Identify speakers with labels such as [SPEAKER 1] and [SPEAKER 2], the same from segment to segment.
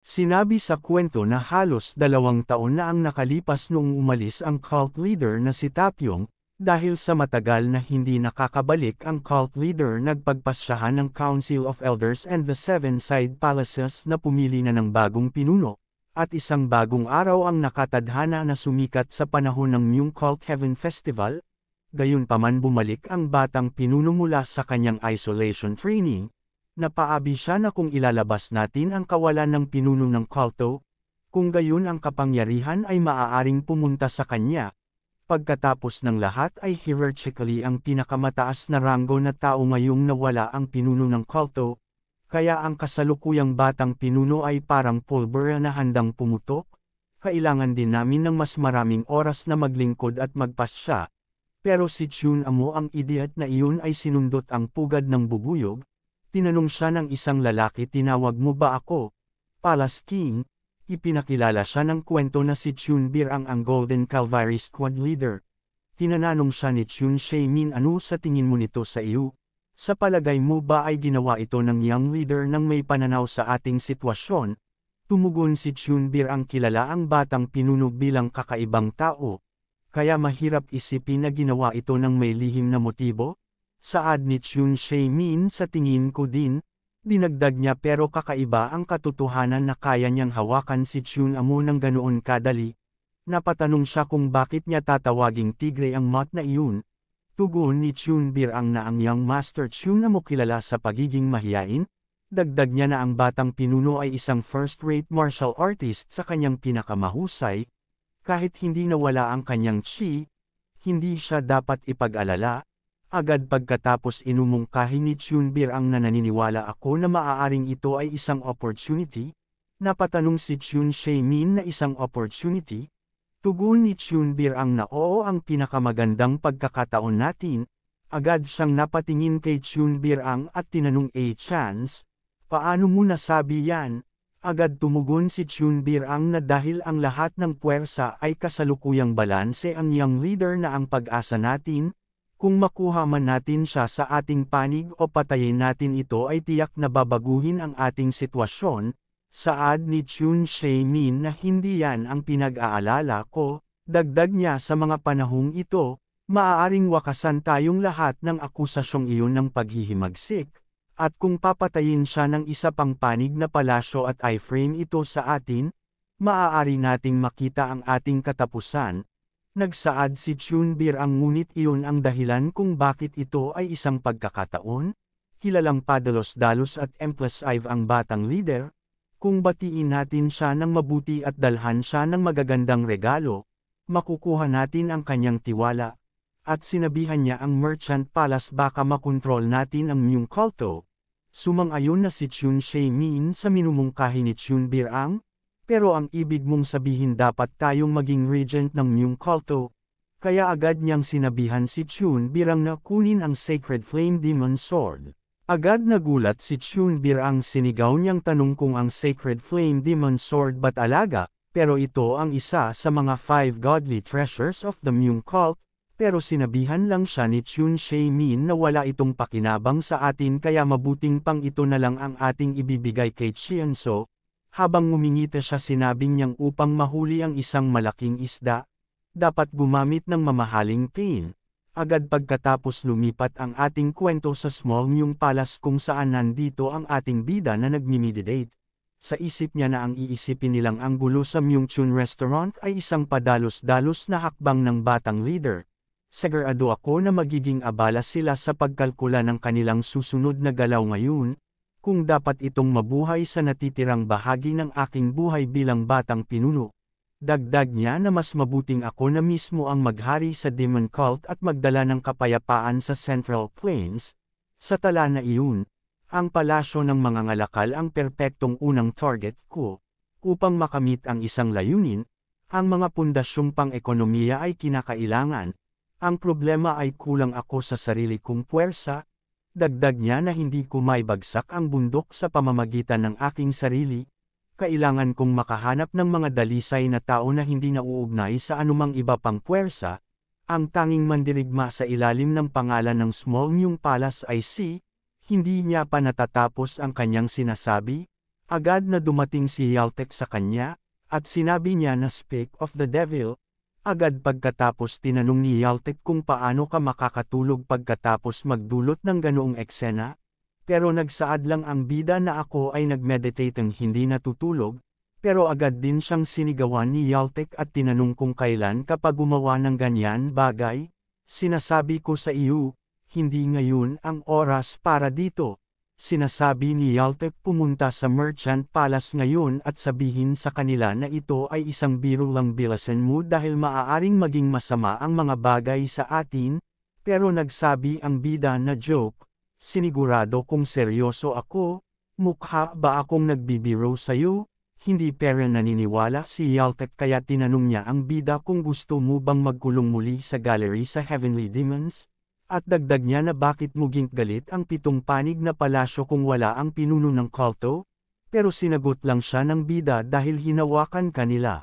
[SPEAKER 1] Sinabi sa kwento na halos 2 taon na ang nakalipas noong umalis ang cult leader na si Tapyong, dahil sa matagal na hindi nakakabalik ang cult leader nagpagpasyahan ng Council of Elders and the Seven Side Palaces na pumili na ng bagong pinuno, at isang bagong araw ang nakatadhana na sumikat sa panahon ng Myung Cult Heaven Festival. Gayunpaman bumalik ang batang pinuno mula sa kanyang isolation training. Napaabi siya na kung ilalabas natin ang kawalan ng pinuno ng kulto, kung gayon ang kapangyarihan ay maaaring pumunta sa kanya. Pagkatapos ng lahat ay hierarchically ang pinakamataas na ranggo na tao ngayong nawala ang pinuno ng kulto, kaya ang kasalukuyang batang pinuno ay parang pulbera na handang pumutok. Kailangan din namin ng mas maraming oras na maglingkod at magpasya. Pero si Chun Amo ang idiot na iyon ay sinundot ang pugad ng bubuyog. Tinanong siya ng isang lalaki, tinawag mo ba ako? Palace King. Ipinakilala siya ng kwento na si Chun Birang ang Golden Cavalry Squad leader. Tinanong siya ni Chun Shae-min, ano sa tingin mo nito sa iyo? Sa palagay mo ba ay ginawa ito ng young leader ng may pananaw sa ating sitwasyon? Tumugon si Chun Birang, kilala ang batang pinuno bilang kakaibang tao. Kaya mahirap isipin na ginawa ito ng may lihim na motibo? Saad ni Chun Shae-min, sa tingin ko din, dinagdag niya, pero kakaiba ang katotohanan na kaya niyang hawakan si Chun Amo ng ganoon kadali. Napatanong siya kung bakit niya tatawaging tigre ang mat na iyon. Tugon ni Chun Birang na ang young master Chun Amo kilala sa pagiging mahiyain. Dagdag niya na ang batang pinuno ay isang first-rate martial artist sa kanyang pinakamahusay. Kahit hindi nawala ang kanyang chi, hindi siya dapat ipag-alala. Agad pagkatapos inumungkahi ni Chun Birang na naniniwala ako na maaaring ito ay isang opportunity. Napatanong si Chun Shae-min na isang opportunity. Tugon ni Chun Birang na oo, ang pinakamagandang pagkakataon natin. Agad siyang napatingin kay Chun Birang at tinanong, a chance? Paano mo nasabi yan? Agad tumugon si Chun Birang na dahil ang lahat ng puwersa ay kasalukuyang balanse, ang young leader na ang pag-asa natin. Kung makuha man natin siya sa ating panig o patayin natin ito ay tiyak na babaguhin ang ating sitwasyon. Saad ni Chun Shae-min na hindi yan ang pinag-aalala ko. Dagdag niya, sa mga panahong ito, maaaring wakasan tayong lahat ng akusasyong iyon ng paghihimagsik. At kung papatayin siya ng isa pang panig na palasyo at iframe ito sa atin, maaari nating makita ang ating katapusan. Nagsaad si Chun Birang, ngunit iyon ang dahilan kung bakit ito ay isang pagkakataon. Kilalang padalos-dalos at impulsive ang batang leader. Kung batiin natin siya ng mabuti at dalhan siya ng magagandang regalo, makukuha natin ang kanyang tiwala. At sinabihan niya ang Merchant Palace, baka makontrol natin ang Myung kulto. Sumang-ayon na si Chun Shae-min sa minumungkahi ni Chun Birang. Pero ang ibig mong sabihin dapat tayong maging regent ng Myung kulto. Kaya agad niyang sinabihan si Chun Birang na kunin ang Sacred Flame Demon Sword. Agad nagulat si Chun Birang, sinigaw niyang tanong kung ang Sacred Flame Demon Sword ba't alaga, pero ito ang isa sa mga 5 godly treasures of the Myung cult. Pero sinabihan lang siya ni Chun Shae-min na wala itong pakinabang sa atin, kaya mabuting pang ito na lang ang ating ibibigay kay Chienso. Habang ngumingiti siya, sinabing niyang upang mahuli ang isang malaking isda, dapat gumamit ng mamahaling pain. Agad pagkatapos lumipat ang ating kwento sa Small Myung Palace kung saan nandito ang ating bida na nagmimeditate. Sa isip niya na ang iisipin nilang ang gulo sa Myung Chun Restaurant ay isang padalos-dalos na hakbang ng batang leader. Sigurado ako na magiging abala sila sa pagkalkula ng kanilang susunod na galaw ngayon. Kung dapat itong mabuhay sa natitirang bahagi ng aking buhay bilang batang pinuno. Dagdag niya na mas mabuting ako na mismo ang maghari sa Demon Cult at magdala ng kapayapaan sa Central Plains. Sa tala na iyon, ang palasyo ng mga ngalakal ang perpektong unang target ko. Upang makamit ang isang layunin, ang mga pundasyong pang-ekonomiya ay kinakailangan. Ang problema ay kulang ako sa sarili kong puwersa. Dagdag niya na hindi ko maibagsak ang bundok sa pamamagitan ng aking sarili. Kailangan kong makahanap ng mga dalisay na tao na hindi nauugnay sa anumang iba pang puwersa. Ang tanging mandirigma sa ilalim ng pangalan ng Small Myung Palace ay si, hindi niya pa natatapos ang kanyang sinasabi. Agad na dumating si Yaltek sa kanya, at sinabi niya na speak of the devil. Agad pagkatapos tinanong ni Yaltek kung paano ka makakatulog pagkatapos magdulot ng ganoong eksena. Pero nagsaad lang ang bida na ako ay nagmeditate ng hindi natutulog, pero agad din siyang sinigawan ni Yaltek at tinanong kung kailan kapag gumawa ng ganyan bagay. Sinasabi ko sa iyo, hindi ngayon ang oras para dito. Sinasabi ni Yaltek pumunta sa Merchant Palace ngayon at sabihin sa kanila na ito ay isang biro lang bilasan mo dahil maaaring maging masama ang mga bagay sa atin, pero nagsabi ang bida na joke, sinigurado kung seryoso ako, mukha ba akong nagbibiro sa'yo? Hindi pero naniniwala si Yaltek kaya tinanong niya ang bida kung gusto mo bang magkulong muli sa gallery sa Heavenly Demons? At dagdag niya na bakit muging galit ang 7 panig na palasyo kung wala ang pinuno ng kulto? Pero sinagot lang siya ng bida dahil hinawakan kanila.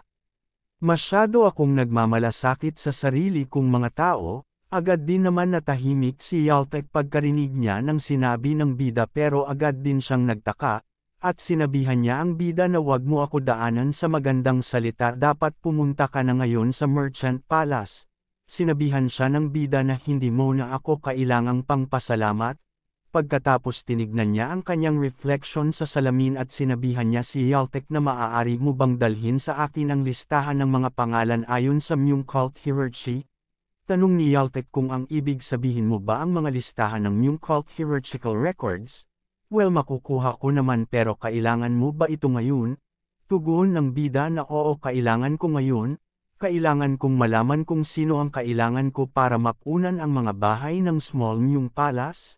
[SPEAKER 1] Masyado akong nagmamalasakit sa sarili kong mga tao, agad din naman natahimik si Yaltek pagkarinig niya ng sinabi ng bida pero agad din siyang nagtaka, at sinabihan niya ang bida na wag mo ako daanan sa magandang salita dapat pumunta ka na ngayon sa Merchant Palace. Sinabihan siya ng bida na hindi mo na ako kailangang pangpasalamat. Pagkatapos tinignan niya ang kanyang reflection sa salamin at sinabihan niya si Yaltek na maaari mo bang dalhin sa akin ang listahan ng mga pangalan ayon sa Myung Cult Hierarchy? Tanong ni Yaltek kung ang ibig sabihin mo ba ang mga listahan ng Myung Cult Hierarchical Records? Well, makukuha ko naman pero kailangan mo ba ito ngayon? Tugon ng bida na oo, kailangan ko ngayon. Kailangan kong malaman kung sino ang kailangan ko para mapunan ang mga bahay ng Small Myung Palace.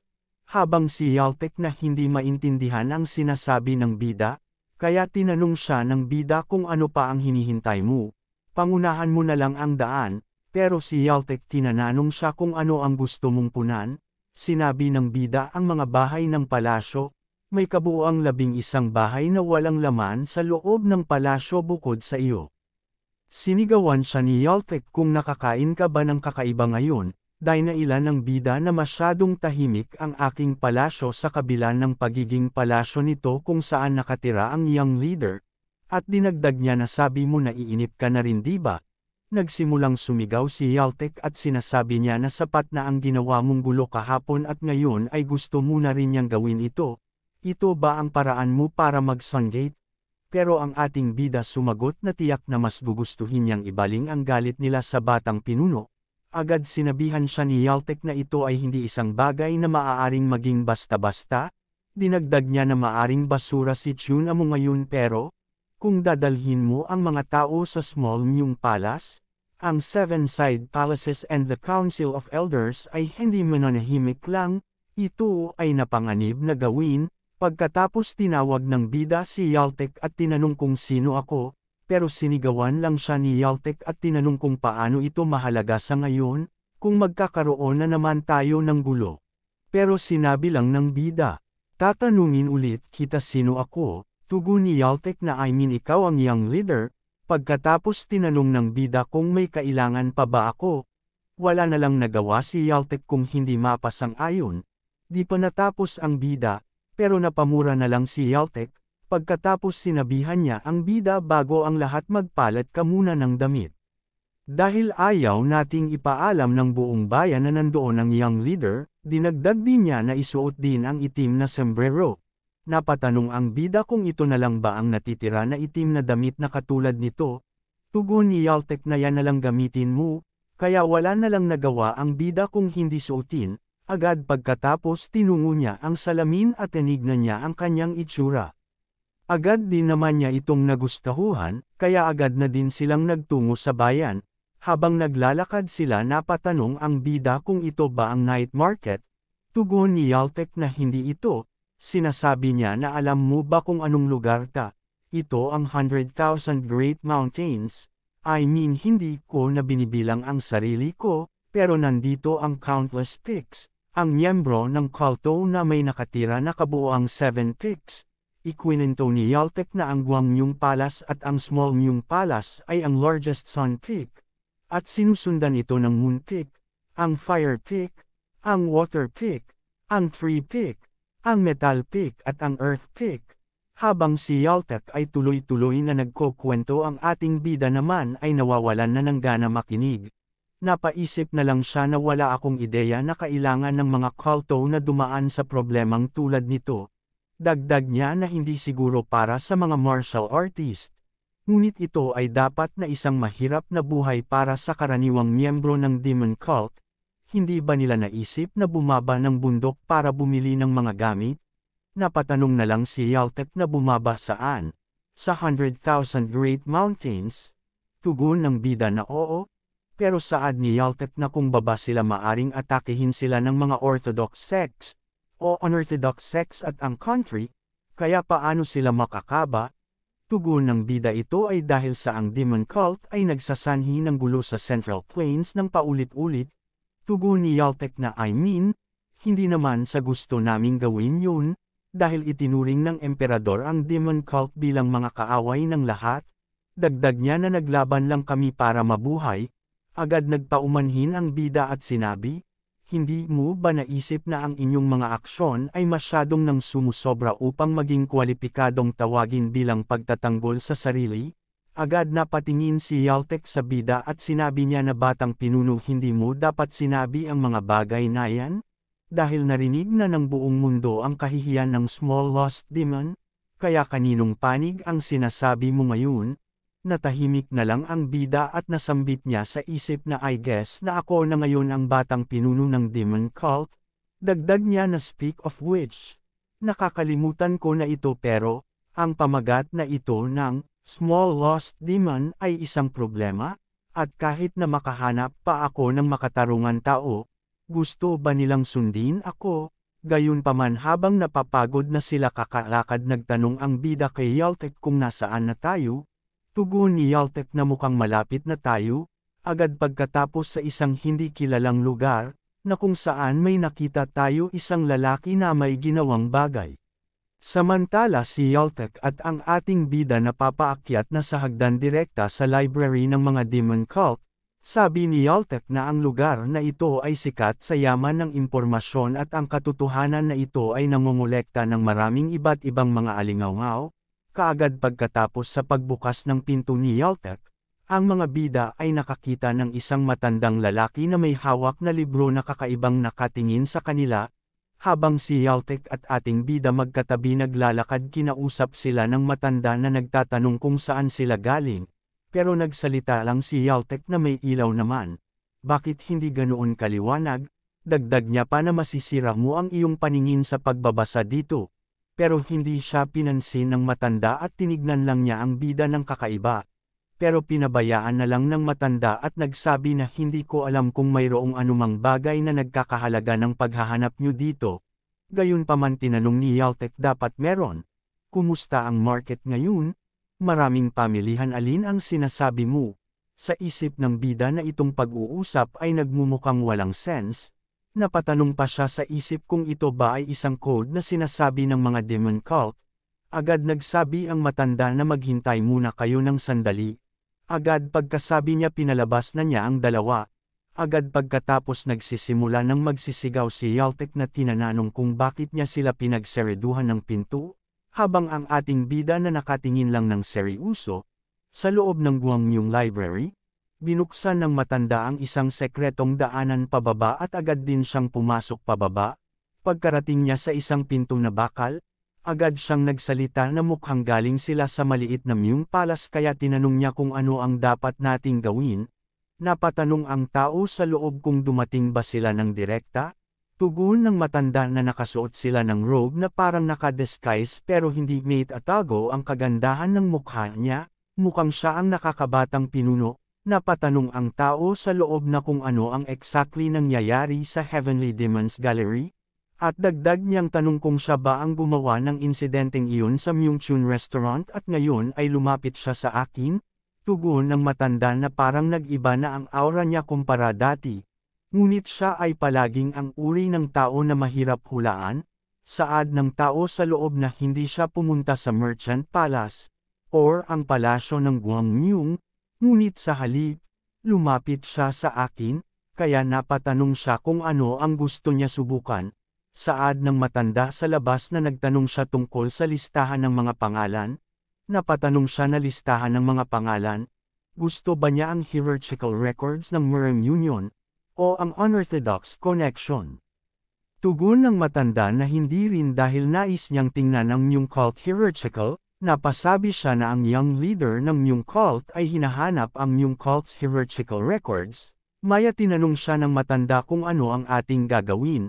[SPEAKER 1] Habang si Yaltek na hindi maintindihan ang sinasabi ng bida, kaya tinanong siya ng bida kung ano pa ang hinihintay mo. Pangunahan mo na lang ang daan, pero si Yaltek tinanong siya kung ano ang gusto mong punan. Sinabi ng bida ang mga bahay ng palasyo, may kabuuang 11 bahay na walang laman sa loob ng palasyo bukod sa iyo. Sinigawan siya ni Yaltek kung nakakain ka ba ng kakaiba ngayon, dahil na ilan ng bida na masyadong tahimik ang aking palasyo sa kabila ng pagiging palasyo nito kung saan nakatira ang young leader, at dinagdag niya na sabi mo na iinip ka na rin diba? Nagsimulang sumigaw si Yaltek at sinasabi niya na sapat na ang ginawa mong gulo kahapon at ngayon ay gusto mo na rin niyang gawin ito. Ito ba ang paraan mo para mag-sungate? Pero ang ating bida sumagot na tiyak na mas gugustuhin niyang ibaling ang galit nila sa batang pinuno. Agad sinabihan siya ni Yaltek na ito ay hindi isang bagay na maaaring maging basta-basta. Dinagdag niya na maaring basura si Chuna mo ngayon pero, kung dadalhin mo ang mga tao sa Small Myung Palace, ang 7 Side Palaces and the Council of Elders ay hindi mananahimik lang, ito ay napanganib na gawin. Pagkatapos tinawag ng bida si Yaltek at tinanong kung sino ako, pero sinigawan lang siya ni Yaltek at tinanong kung paano ito mahalaga sa ngayon, kung magkakaroon na naman tayo ng gulo. Pero sinabi lang ng bida, tatanungin ulit kita sino ako, tugon ni Yaltek na I mean ikaw ang young leader, pagkatapos tinanong ng bida kung may kailangan pa ba ako. Wala na lang nagawa si Yaltek kung hindi mapasang-ayon. Di pa natapos ang bida, pero napamura na lang si Yaltek, pagkatapos sinabihan niya ang bida bago ang lahat magpalat ka muna ng damit. Dahil ayaw nating ipaalam ng buong bayan na nandoon ang young leader, dinagdag din niya na isuot din ang itim na sombrero. Napatanong ang bida kung ito na lang ba ang natitira na itim na damit na katulad nito. Tugon ni Yaltek na yan na lang gamitin mo, kaya wala na lang nagawa ang bida kung hindi suotin. Agad pagkatapos tinungo niya ang salamin at tinignan niya ang kanyang itsura. Agad din naman niya itong nagustuhan, kaya agad na din silang nagtungo sa bayan. Habang naglalakad sila napatanong ang bida kung ito ba ang night market. Tugon ni Yaltek na hindi ito. Sinasabi niya na alam mo ba kung anong lugar ta? Ito ang 100,000 Great Mountains. I mean hindi ko na binibilang ang sarili ko, pero nandito ang countless peaks. Ang miyembro ng kulto na may nakatira na kabuoang 7 peaks. Ikwinento ni Yaltek na ang Gwangmyung Palace at ang Small Myung Palace ay ang largest Sun Peak. At sinusundan ito ng Moon Peak, ang Fire Peak, ang Water Peak, ang Tree Peak, ang Metal Peak at ang Earth Peak. Habang si Yaltek ay tuloy-tuloy na nagkukwento, ang ating bida naman ay nawawalan na ng gana makinig. Napaisip na lang siya na wala akong ideya na kailangan ng mga kulto na dumaan sa problemang tulad nito. Dagdag niya na hindi siguro para sa mga martial artist. Ngunit ito ay dapat na isang mahirap na buhay para sa karaniwang miyembro ng demon cult. Hindi ba nila naisip na bumaba ng bundok para bumili ng mga gamit? Napatanong na lang si Yaltek na bumaba saan? Sa 100,000 Great Mountains? Tugon ng bida na oo. Pero saad ni Yaltek na kung baba sila maaring atakehin sila ng mga Orthodox sects o unorthodox sects at ang country, kaya paano sila makakaba? Tugon ng bida ito ay dahil sa ang demon cult ay nagsasanhi ng gulo sa Central Plains ng paulit-ulit. Tugon ni Yaltek na hindi naman sa gusto naming gawin yun, dahil itinuring ng emperador ang demon cult bilang mga kaaway ng lahat. Dagdag niya na naglaban lang kami para mabuhay. Agad nagpaumanhin ang bida at sinabi, hindi mo ba naisip na ang inyong mga aksyon ay masyadong nang sumusobra upang maging kwalipikadong tawagin bilang pagtatanggol sa sarili? Agad napatingin si Yaltek sa bida at sinabi niya na batang pinuno, hindi mo dapat sinabi ang mga bagay na yan? Dahil narinig na ng buong mundo ang kahihiyan ng small lost demon, kaya kaninong panig ang sinasabi mo ngayon? Natahimik na lang ang bida at nasambit niya sa isip na I guess na ako na ngayon ang batang pinuno ng demon cult. Dagdag niya na speak of which, nakakalimutan ko na ito pero, ang pamagat na ito ng small lost demon ay isang problema, at kahit na makahanap pa ako ng makatarungan tao, gusto ba nilang sundin ako? Gayunpaman habang napapagod na sila kakalakad nagtanong ang bida kay Yaltek kung nasaan na tayo. Tugon ni Yaltek na mukhang malapit na tayo, agad pagkatapos sa isang hindi kilalang lugar, na kung saan may nakita tayo isang lalaki na may ginawang bagay. Samantala si Yaltek at ang ating bida na papaakyat na sa hagdan direkta sa library ng mga demon cult. Sabi ni Yaltek na ang lugar na ito ay sikat sa yaman ng impormasyon at ang katotohanan na ito ay nangongolekta ng maraming iba't ibang mga alingaw-ngaw. Kaagad pagkatapos sa pagbukas ng pinto ni Yaltek, ang mga bida ay nakakita ng isang matandang lalaki na may hawak na libro na kakaibang nakatingin sa kanila. Habang si Yaltek at ating bida magkatabi naglalakad, kinausap sila ng matanda na nagtatanong kung saan sila galing. Pero nagsalita lang si Yaltek na may ilaw naman. Bakit hindi ganoon kaliwanag? Dagdag niya pa na masisira mo ang iyong paningin sa pagbabasa dito. Pero hindi siya pinansin ng matanda at tinignan lang niya ang bida ng kakaiba. Pero pinabayaan na lang ng matanda at nagsabi na hindi ko alam kung mayroong anumang bagay na nagkakahalaga ng paghahanap niyo dito. Gayunpaman tinanong ni Yaltek dapat meron. Kumusta ang market ngayon? Maraming pamilihan, alin ang sinasabi mo? Sa isip ng bida na itong pag-uusap ay nagmumukhang walang sense. Napatanong pa siya sa isip kung ito ba ay isang code na sinasabi ng mga demon cult. Agad nagsabi ang matanda na maghintay muna kayo ng sandali. Agad pagkasabi niya pinalabas na niya ang dalawa. Agad pagkatapos nagsisimula ng magsisigaw si Yaltek na tinanong kung bakit niya sila pinagsereduhan ng pinto. Habang ang ating bida na nakatingin lang ng seryoso, sa loob ng Guangmyung Library, binuksan ng matanda ang isang sekretong daanan pababa at agad din siyang pumasok pababa. Pagkarating niya sa isang pinto na bakal, agad siyang nagsalita na mukhang galing sila sa maliit na Myung Palace kaya tinanong niya kung ano ang dapat nating gawin. Napatanong ang tao sa loob kung dumating ba sila ng direkta. Tugon ng matanda na nakasuot sila ng robe na parang nakadisguise pero hindi made atago ang kagandahan ng mukha niya, mukhang siya ang nakakabatang pinuno. Napatanong ang tao sa loob na kung ano ang exactly nangyayari sa Heavenly Demons Gallery, at dagdag niyang tanong kung siya ba ang gumawa ng insidenteng iyon sa Myungchun Restaurant at ngayon ay lumapit siya sa akin. Tugon ng matanda na parang nag-iba na ang aura niya kumpara dati. Ngunit siya ay palaging ang uri ng tao na mahirap hulaan, saad ng tao sa loob na hindi siya pumunta sa Merchant Palace, or ang palasyo ng Guangmyung, ngunit sa halip, lumapit siya sa akin, kaya napatanong siya kung ano ang gusto niya subukan. Saad ng matanda sa labas na nagtanong siya tungkol sa listahan ng mga pangalan. Napatanong siya na listahan ng mga pangalan. Gusto ba niya ang hierarchical records ng Murem Union? O ang unorthodox connection? Tugon ng matanda na hindi rin dahil nais niyang tingnan ang Myung cult hierarchical. Napasabi siya na ang young leader ng Myung cult ay hinahanap ang Myung cult's hierarchical records. Maya tinanong siya ng matanda kung ano ang ating gagawin.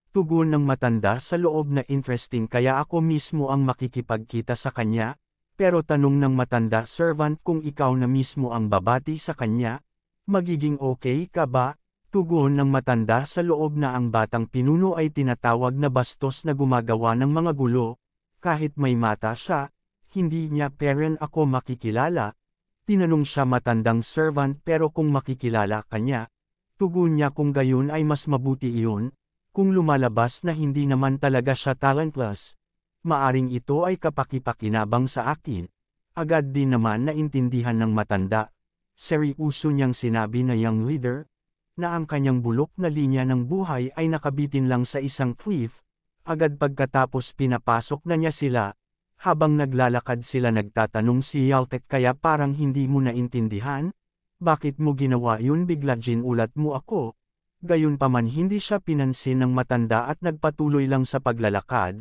[SPEAKER 1] Tugon ng matanda sa loob na interesting kaya ako mismo ang makikipagkita sa kanya. Pero tanong ng matanda servant kung ikaw na mismo ang babati sa kanya, magiging okay ka ba? Tugon ng matanda sa loob na ang batang pinuno ay tinatawag na bastos na gumagawa ng mga gulo. Kahit may mata siya, hindi niya parent ako makikilala. Tinanong siya matandang servant pero kung makikilala kanya, tugon niya kung gayon ay mas mabuti iyon. Kung lumalabas na hindi naman talaga siya talentless, maaring ito ay kapakipakinabang sa akin. Agad din naman naintindihan ng matanda. Seryoso niyang sinabi na young leader, na ang kanyang bulok na linya ng buhay ay nakabitin lang sa isang cliff. Agad pagkatapos pinapasok na niya sila. Habang naglalakad sila nagtatanong si Yaltek kaya parang hindi mo naintindihan? Bakit mo ginawa yun bigla ginulat mo ako? Gayunpaman hindi siya pinansin ng matanda at nagpatuloy lang sa paglalakad.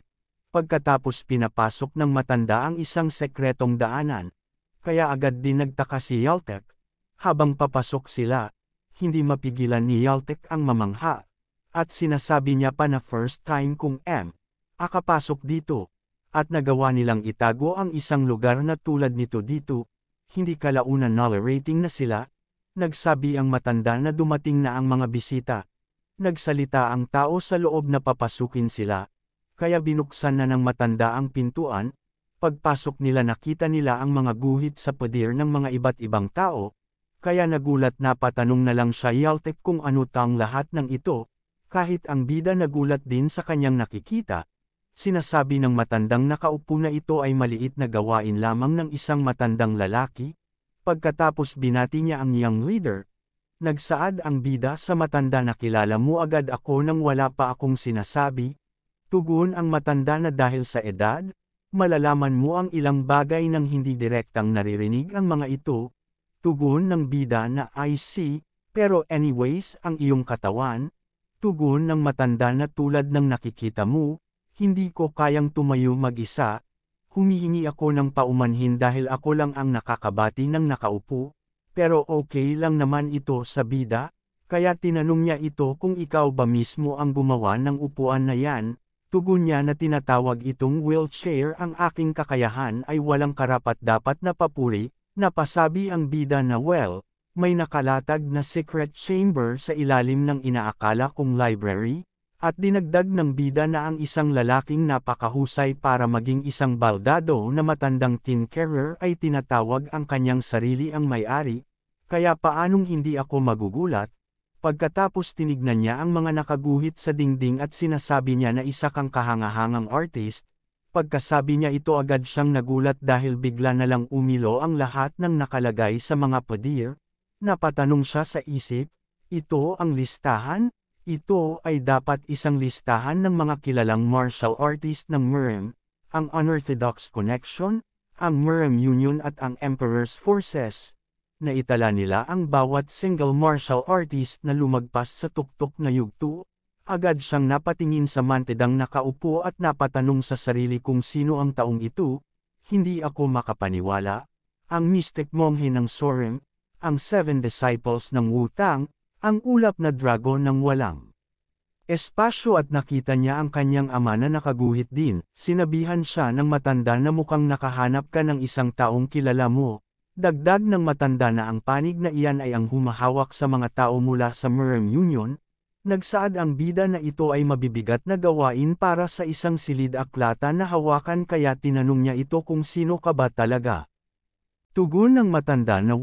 [SPEAKER 1] Pagkatapos pinapasok ng matanda ang isang sekretong daanan. Kaya agad din nagtaka si Yaltek. Habang papasok sila, hindi mapigilan ni Yaltek ang mamangha. At sinasabi niya pa na first time kung akapasok dito. At nagawa nilang itago ang isang lugar na tulad nito dito. Hindi kalaunan narrating na sila. Nagsabi ang matanda na dumating na ang mga bisita. Nagsalita ang tao sa loob na papasukin sila. Kaya binuksan na ng matanda ang pintuan. Pagpasok nila nakita nila ang mga guhit sa pader ng mga iba't ibang tao. Kaya nagulat na patanong na lang siya Yaltek kung ano tang lahat ng ito. Kahit ang bida nagulat din sa kanyang nakikita. Sinasabi ng matandang nakaupo na ito ay maliit na gawain lamang ng isang matandang lalaki. Pagkatapos binati niya ang young leader. Nagsaad ang bida sa matanda na kilala mo agad ako nang wala pa akong sinasabi. Tugon ang matanda na dahil sa edad, malalaman mo ang ilang bagay nang hindi direktang naririnig ang mga ito. Tugon ng bida na I see, pero anyways ang iyong katawan. Tugon ng matanda na tulad ng nakikita mo, hindi ko kayang tumayo mag-isa. Humihingi ako ng paumanhin dahil ako lang ang nakakabati ng nakaupo. Pero okay lang naman ito sa bida, kaya tinanong niya ito kung ikaw ba mismo ang gumawa ng upuan na yan. Tugon niya na tinatawag itong wheelchair ang aking kakayahan ay walang karapat-dapat na papuri. Napasabi ang bida na may nakalatag na secret chamber sa ilalim ng inaakala kong library. At dinagdag ng bida na ang isang lalaking napakahusay para maging isang baldado na matandang tinkerer ay tinatawag ang kanyang sarili ang may-ari. Kaya paanong hindi ako magugulat? Pagkatapos tinignan niya ang mga nakaguhit sa dingding at sinasabi niya na isa kang kahangahangang artist. Pagkasabi niya ito agad siyang nagulat dahil bigla na lang umilo ang lahat ng nakalagay sa mga pader. Napatanong siya sa isip, ito ang listahan? Ito ay dapat isang listahan ng mga kilalang martial artist ng Murem, ang Unorthodox Connection, ang Murem Union at ang Emperor's Forces. Naitala nila ang bawat single martial artist na lumagpas sa tuktok na yugto. Agad siyang napatingin sa mantedang nakaupo at napatanong sa sarili kung sino ang taong ito. Hindi ako makapaniwala. Ang mystic monghe ng Sorem, ang 7 disciples ng Wu-Tang, ang ulap na dragon ng walang espasyo at nakita niya ang kanyang ama na nakaguhit din. Sinabihan siya ng matanda na mukhang nakahanap ka ng isang taong kilala mo. Dagdag ng matanda na ang panig na iyan ay ang humahawak sa mga tao mula sa Murem Union. Nagsaad ang bida na ito ay mabibigat na gawain para sa isang silid aklata na hawakan kaya tinanong niya ito kung sino ka ba talaga. Tugon ng matanda na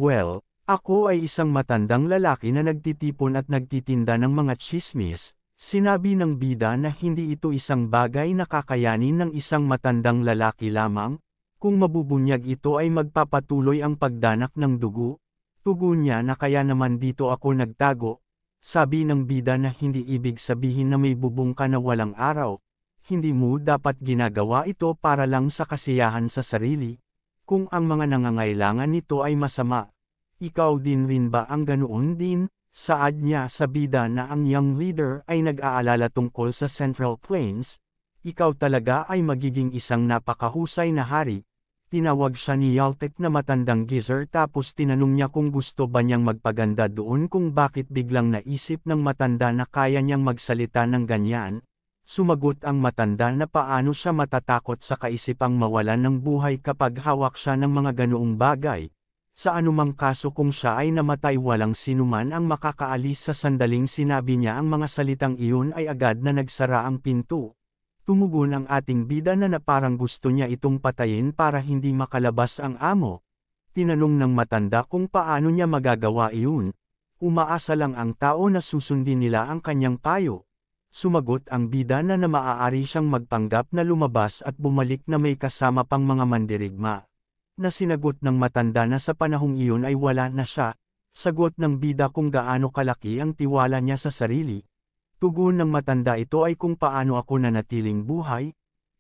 [SPEAKER 1] ako ay isang matandang lalaki na nagtitipon at nagtitinda ng mga tsismis. Sinabi ng bida na hindi ito isang bagay na kakayanin ng isang matandang lalaki lamang. Kung mabubunyag ito ay magpapatuloy ang pagdanak ng dugo. Tugon niya na kaya naman dito ako nagtago. Sabi ng bida na hindi ibig sabihin na may bubong ka na walang araw. hindi mo dapat ginagawa ito para lang sa kasiyahan sa sarili. Kung ang mga nangangailangan nito ay masama, ikaw din rin ba ang ganoon din? Saad niya sa bida na ang young leader ay nag-aalala tungkol sa Central Plains, ikaw talaga ay magiging isang napakahusay na hari. Tinawag siya ni Yaltek na matandang geezer tapos tinanong niya kung gusto ba niyang magpaganda doon kung bakit biglang naisip ng matanda na kaya niyang magsalita ng ganyan. Sumagot ang matanda na paano siya matatakot sa kaisipang mawalan ng buhay kapag hawak siya ng mga ganoong bagay. Sa anumang kaso kung siya ay namatay walang sinuman ang makakaalis sa sandaling sinabi niya ang mga salitang iyon ay agad na nagsara ang pinto. Tumugon ang ating bida na parang gusto niya itong patayin para hindi makalabas ang amo. Tinanong ng matanda kung paano niya magagawa iyon. Umaasa lang ang tao na susundin nila ang kanyang payo. Sumagot ang bida na maaari siyang magpanggap na lumabas at bumalik na may kasama pang mga mandirigma. Na sinagot ng matanda na sa panahong iyon ay wala na siya, sagot ng bida kung gaano kalaki ang tiwala niya sa sarili. Tugon ng matanda ito ay kung paano ako nanatiling buhay.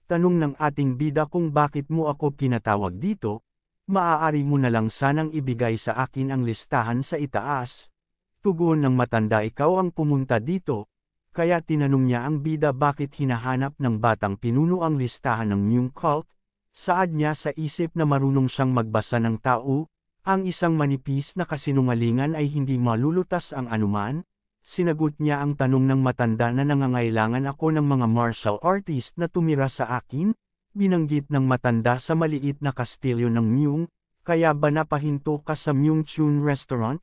[SPEAKER 1] Tanong ng ating bida kung bakit mo ako pinatawag dito, maaari mo na lang sanang ibigay sa akin ang listahan sa itaas. Tugon ng matanda ikaw ang pumunta dito, kaya tinanong niya ang bida bakit hinahanap ng batang pinuno ang listahan ng Myung cult. Saad niya sa isip na marunong siyang magbasa ng tao, ang isang manipis na kasinungalingan ay hindi malulutas ang anuman. Sinagot niya ang tanong ng matanda na nangangailangan ako ng mga martial artist na tumira sa akin. Binanggit ng matanda sa maliit na kastilyo ng Myung, kaya ba napahinto ka sa Myung Chun Restaurant?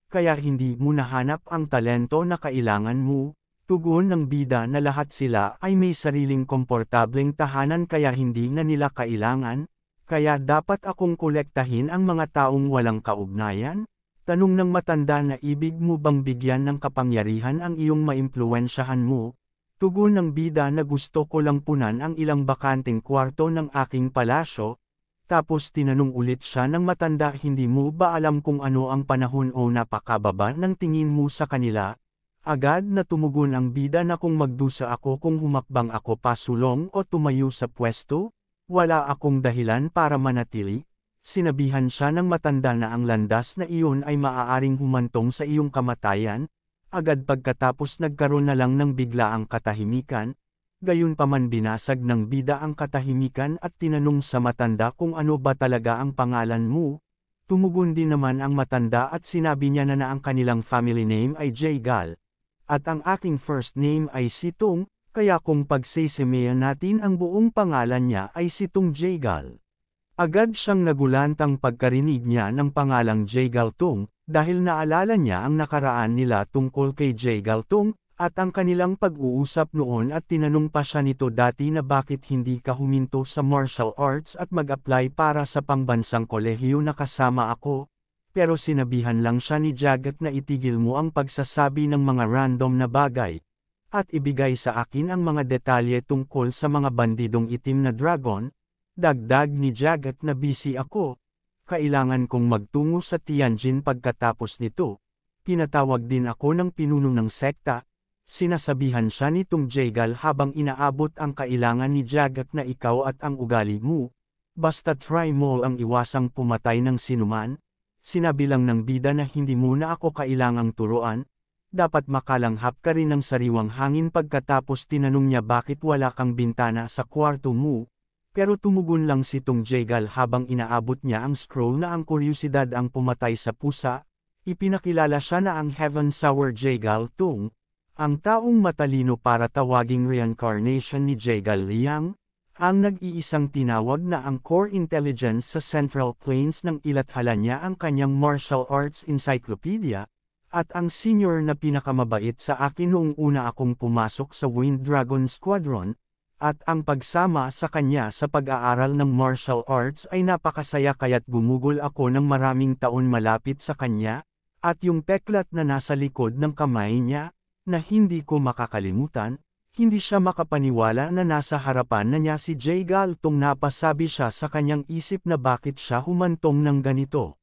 [SPEAKER 1] Kaya hindi mo nahanap ang talento na kailangan mo? Tugon ng bida na lahat sila ay may sariling komportableng tahanan kaya hindi na nila kailangan, kaya dapat akong kolektahin ang mga taong walang kaugnayan? Tanong ng matanda na ibig mo bang bigyan ng kapangyarihan ang iyong maimpluwensyahan mo? Tugon ng bida na gusto ko lang punan ang ilang bakanteng kwarto ng aking palasyo. Tapos tinanong ulit siya ng matanda hindi mo ba alam kung ano ang panahon o napakababa ng tingin mo sa kanila? Agad na tumugon ang bida na kung magdusa ako kung humakbang ako pasulong o tumayo sa pwesto, wala akong dahilan para manatili. Sinabihan siya ng matanda na ang landas na iyon ay maaaring humantong sa iyong kamatayan. Agad pagkatapos nagkaroon na lang ng biglaang katahimikan. Gayunpaman binasag ng bida ang katahimikan at tinanong sa matanda kung ano ba talaga ang pangalan mo. Tumugon din naman ang matanda at sinabi niya na ang kanilang family name ay Jaegal. At ang aking first name ay Sitong, kaya kung pagsisimeyan natin ang buong pangalan niya ay Sitong Jaegal. Agad siyang nagulantang pagkarinig niya ng pangalang Jaegal Tung, dahil naalala niya ang nakaraan nila tungkol kay Jaegal Tung, at ang kanilang pag-uusap noon at tinanong pa siya nito dati na bakit hindi ka huminto sa martial arts at mag-apply para sa pangbansang kolehiyo na kasama ako. Pero sinabihan lang siya ni Jagat na itigil mo ang pagsasabi ng mga random na bagay, at ibigay sa akin ang mga detalye tungkol sa mga bandidong itim na dragon. Dagdag ni Jagat na busy ako. Kailangan kong magtungo sa Tianjin pagkatapos nito. Pinatawag din ako ng pinuno ng sekta. Sinasabihan siya nitong Jaegal habang inaabot ang kailangan ni Jagat na ikaw at ang ugali mo. Basta try mo ang iwasang pumatay ng sinuman. Sinabi lang ng bida na hindi muna ako kailangang turuan. Dapat makalanghap ka rin ng sariwang hangin pagkatapos tinanong niya bakit wala kang bintana sa kwarto mo. Pero tumugon lang si Tung Jaegal habang inaabot niya ang scroll na ang kuryosidad ang pumatay sa pusa. Ipinakilala siya na ang Heaven Sour Jaegal Tung, ang taong matalino para tawaging reincarnation ni Jaegal Liang, ang nag-iisang tinawag na ang core intelligence sa Central Plains ng ilathala niya ang kanyang martial arts encyclopedia, at ang senior na pinakamabait sa akin noong una akong pumasok sa Wind Dragon Squadron, at ang pagsama sa kanya sa pag-aaral ng martial arts ay napakasaya kaya't gumugol ako ng maraming taon malapit sa kanya, at yung peklat na nasa likod ng kamay niya, na hindi ko makakalimutan. Hindi siya makapaniwala na nasa harapan na niya si Jaegal Tung napasabi siya sa kanyang isip na bakit siya humantong ng ganito.